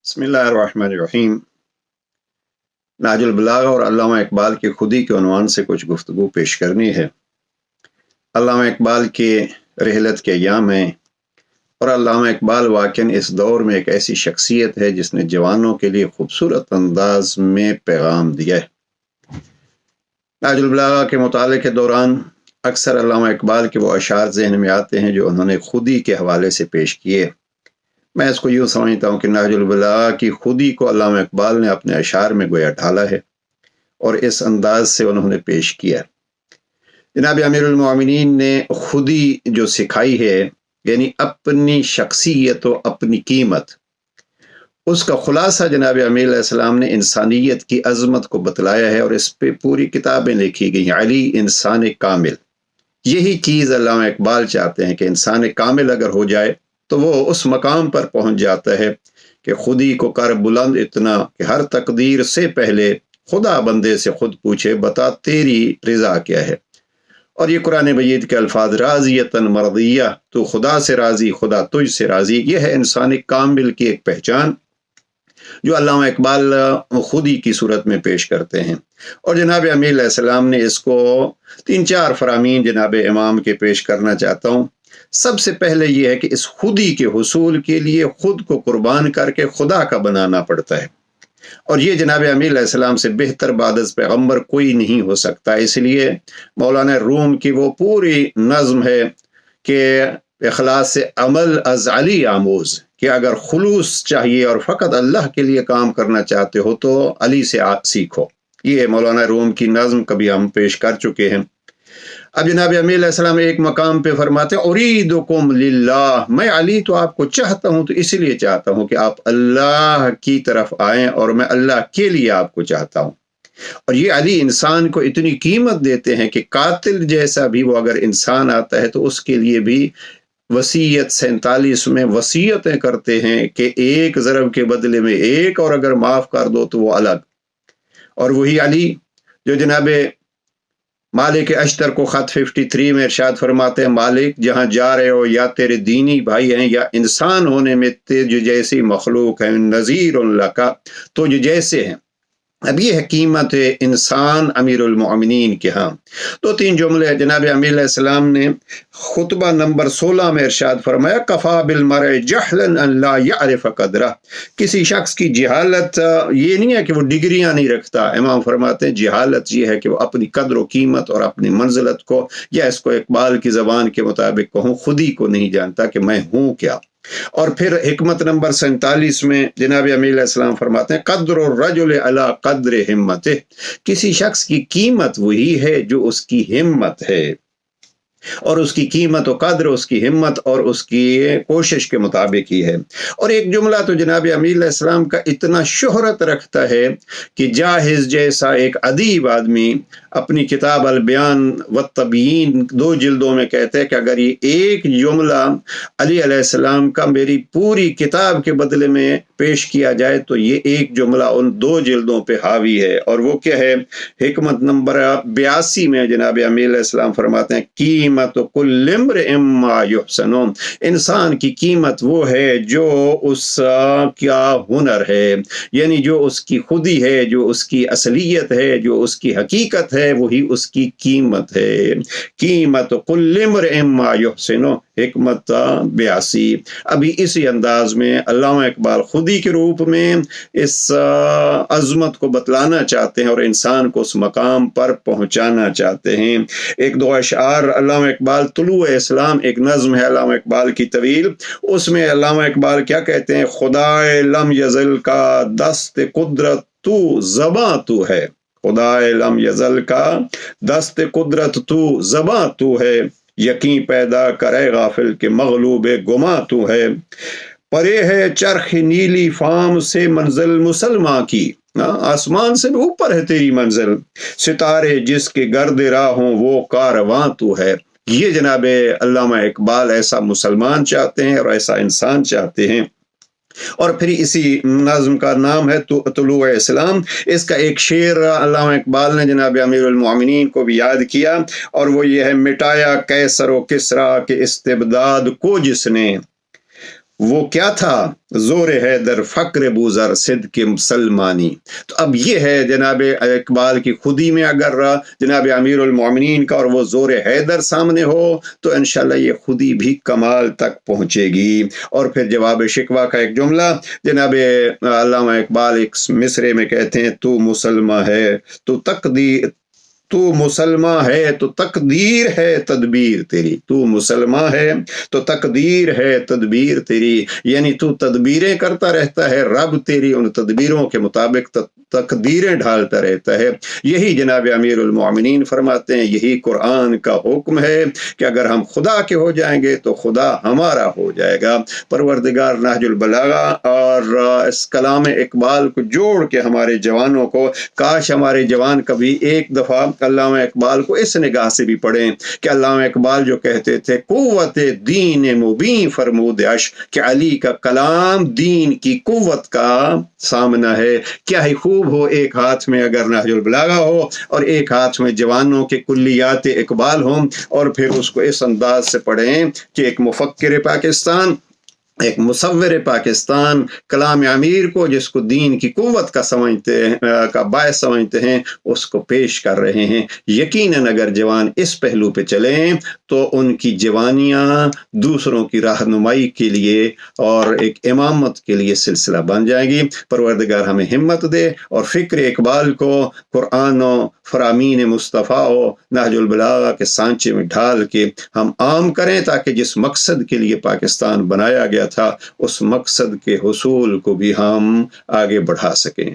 बिस्मिल्लाहिर्रहमानिर्रहीम। नाजुल बलागा और अल्लामा इकबाल की खुदी के उन्वान से कुछ गुफ्तगू पेश करनी है। अल्लामा इकबाल के रहलत के अय्याम हैं और अल्लामा इकबाल वाक़ई इस दौर में एक ऐसी शख्सियत है जिसने जवानों के लिए खूबसूरत अंदाज में पैगाम दिया है। नाजुल बलागा के मुताले के दौरान अक्सर अल्लामा इकबाल के वो अशार ज़हन में आते हैं जो उन्होंने खुदी के हवाले से पेश किए। मैं इसको यूँ समझता हूँ कि नाजुल बलागा की खुदी को अल्लामा इकबाल ने अपने अशार में गोया ढाला है और इस अंदाज से उन्होंने पेश किया। जनाब अमीरुल मोमिनीन ने खुदी जो सिखाई है, यानी अपनी शख्सियत और अपनी कीमत, उसका खुलासा जनाब अमीर अलैहिस्सलाम ने इंसानियत की अजमत को बतलाया है और इस पे पूरी किताबें लिखी गई। अली इंसान कामिल, यही चीज़ अल्लामा इकबाल चाहते हैं कि इंसान कामिल अगर हो जाए तो वो उस मकाम पर पहुंच जाता है कि खुदी को कर बुलंद इतना कि हर तकदीर से पहले खुदा बंदे से खुद पूछे, बता तेरी रिजा क्या है। और ये कुरान मजीद के अल्फाज, राज़ियतन मर्दिया, तो खुदा से राज़ी, खुदा तुझ से राज़ी, ये है इंसान कामिल की एक पहचान जो अल्लामा इकबाल खुदी की सूरत में पेश करते हैं। और जनाब अमीर अलैहिस्सलाम ने इसको 3-4 फरामीन जनाब इमाम के पेश करना चाहता हूँ। सबसे पहले यह है कि इस खुदी के हुसूल के लिए खुद को कुर्बान करके खुदा का बनाना पड़ता है और ये जनाब अमीर अलैहिस्सलाम से बेहतर बादस पैगम्बर कोई नहीं हो सकता। इसलिए मौलाना रूम की वो पूरी नज़्म है कि इखलास से अमल अज़ अली आमोज़, कि अगर खुलूस चाहिए और फ़कत अल्लाह के लिए काम करना चाहते हो तो अली से सीखो। ये मौलाना रूम की नज़्म कभी हम पेश कर चुके हैं। अब जनाब अमीर अलैहिस्सलाम एक मकाम पे फरमाते हैं, उरीदुकुम लिल्लाह, मैं अली तो आपको चाहता हूँ, तो इसलिए चाहता हूँ कि आप अल्लाह की तरफ आएँ और मैं अल्लाह के लिए आपको चाहता हूँ। और ये अली इंसान को इतनी कीमत देते हैं कि कातिल जैसा भी वो अगर इंसान आता है तो उसके लिए भी वसीयत 47 में वसीयतें करते हैं कि एक ज़रब के बदले में एक, और अगर माफ़ कर दो तो वो अलग। और वही अली जो जनाब मालिक अश्तर को ख़त 53 में इरशाद फरमाते हैं, मालिक जहाँ जा रहे हो या तेरे दीनी भाई हैं या इंसान होने में तुझ जैसी मखलूक है, नज़ीर लका, तुझ जैसे हैं। अब ये है कीमत है इंसान अमीरुल मोमिनीन के यहाँ। 2-3 जुमले जनाब अमीर अलैहिस्सलाम ने खुतबा नंबर 16 में इरशाद फरमाया, कफ़ा बिल मरइ जहलन अन ला यअरिफ क़द्रा, किसी शख्स की जहालत ये नहीं है कि वो डिग्रियां नहीं रखता। इमाम फरमाते हैं जहालत ये है कि वो अपनी कद्र व कीमत और अपनी मंजिलत को, या इसको इकबाल की ज़बान के मुताबिक कहूँ, खुदी को नहीं जानता कि मैं हूँ क्या। और फिर हिकमत नंबर 47 में जनाब अमीर अलैहिस्सलाम फरमाते हैं, कद्र रजुल अला कद्र हिम्मत, किसी शख्स की कीमत वही है जो उसकी हिम्मत है, और उसकी कीमत और कद्र उसकी हिम्मत और उसकी कोशिश के मुताबिक ही है। और एक जुमला तो जनाब अमीर अलैहिस्सलाम का इतना शोहरत रखता है कि जाहिज़ जैसा एक अदीब आदमी अपनी किताब अल बयान व तबयीन 2 जिल्दों में कहते हैं कि अगर ये एक जुमला अली अलैहिस्सलाम का मेरी पूरी किताब के बदले में पेश किया जाए तो ये एक जुमला उन 2 जिल्दों पे हावी है। और वो क्या है? हिकमत नंबर 82 में जनाब अमीर अलैहिस्सलाम फरमाते हैं, कीमत कुल्ल इम्रिइन मा युहसनु, इंसान की कीमत वो है जो उसका क्या हुनर है, यानी जो उसकी खुदी है, जो उसकी असलियत है, जो उसकी हकीकत है, वही उसकी कीमत है। कीमत कुल्ल इम्रिइन मा युहसनु, हिकमत 82। अभी इसी अंदाज में अल्लामा इकबाल खुदी के रूप में इस अजमत को बतलाना चाहते हैं और इंसान को उस मकाम पर पहुंचाना चाहते हैं। 1-2 अशआर अल्लामा इकबाल, तुलू इस्लाम एक नज़्म है अल्लामा इकबाल की तवील, उसमें अल्लामा इकबाल क्या कहते हैं, खुदाए लम यज़ल का दस्त कुदरत तू ज़बां तू है, खुदाए लम यज़ल का दस्त कुदरत तू ज़बां तू है, यकीन पैदा करे गाफिल के मगलूब गुमा तू है, परे है चरख नीली फाम से मंजिल मुसलमान की, आसमान से भी ऊपर है तेरी मंजिल, सितारे जिसके गर्द राहों वो कारवां तू है। ये जनाब अल्लामा इकबाल ऐसा मुसलमान चाहते हैं और ऐसा इंसान चाहते हैं। और फिर इसी नज़्म का नाम है तुलू इस्लाम। इसका एक शेर अल्लामा इकबाल ने जनाब अमीरुल मोमिनीन को भी याद किया और वो ये है, मिटाया कैसर व किसरा के इस्तिबदाद को जिसने, وہ کیا تھا؟ زور حیدر فقر بوزر صدق مسلمانی۔ تو اب یہ ہے جناب اقبال کی خودی میں اگر جناب امیر المومنین کا اور وہ زور حیدر سامنے ہو تو انشاءاللہ یہ خودی بھی کمال تک پہنچے گی۔ اور پھر جواب شکوہ کا ایک جملہ جناب علامہ اقبال ایک مصرے میں کہتے ہیں، تو مسلمہ ہے تو مسلمہ ہے تو تقدیر ہے تدبیر تیری، تو مسلمہ ہے تو تقدیر ہے تدبیر تیری، یعنی تو تدبیریں کرتا رہتا ہے، رب تیری ان تدبیروں کے مطابق تقدیریں ڈھالتا رہتا ہے۔ یہی جناب امیر المومنین فرماتے ہیں، یہی قرآن کا حکم ہے کہ اگر ہم خدا کے ہو جائیں گے تو خدا ہمارا ہو جائے گا۔ پروردگار نہج البلاغہ اور اس کلام اقبال کو جوڑ کے ہمارے جوانوں کو، کاش ہمارے جوان کبھی ایک دفعہ علامہ اقبال کو اس نگاہ سے بھی پڑھیں کہ علامہ اقبال جو کہتے تھے قوت دین مبین فرمود عش، کہ علی کا کلام دین کی قوت کا سامنا ہے۔ کیا ہی خوب ہو ایک ہاتھ میں اگر نہج البلاغہ ہو اور ایک ہاتھ میں جوانوں کے کلیات اقبال ہوں، اور پھر اس کو اس انداز سے پڑھیں کہ ایک مفکر پاکستان، ایک مصور پاکستان کلام امیر کو جس کو دین کی قوت کا باعث سمجھتے ہیں اس کو پیش کر رہے ہیں۔ یقیناً اگر جوان اس پہلو پہ چلیں تو ان کی جوانیاں دوسروں کی رہنمائی کے لیے اور ایک امامت کے لیے سلسلہ بن جائیں گی۔ پروردگار ہمیں ہمت دے اور فکر اقبال کو قرآن و فرامین مصطفیٰ و نہج البلاغہ کے سانچے میں ڈھال کے ہم عام کریں، تاکہ جس مقصد کے لیے پاکستان بنایا گیا تھا اس مقصد کے حصول کو بھی ہم آگے بڑھا سکیں۔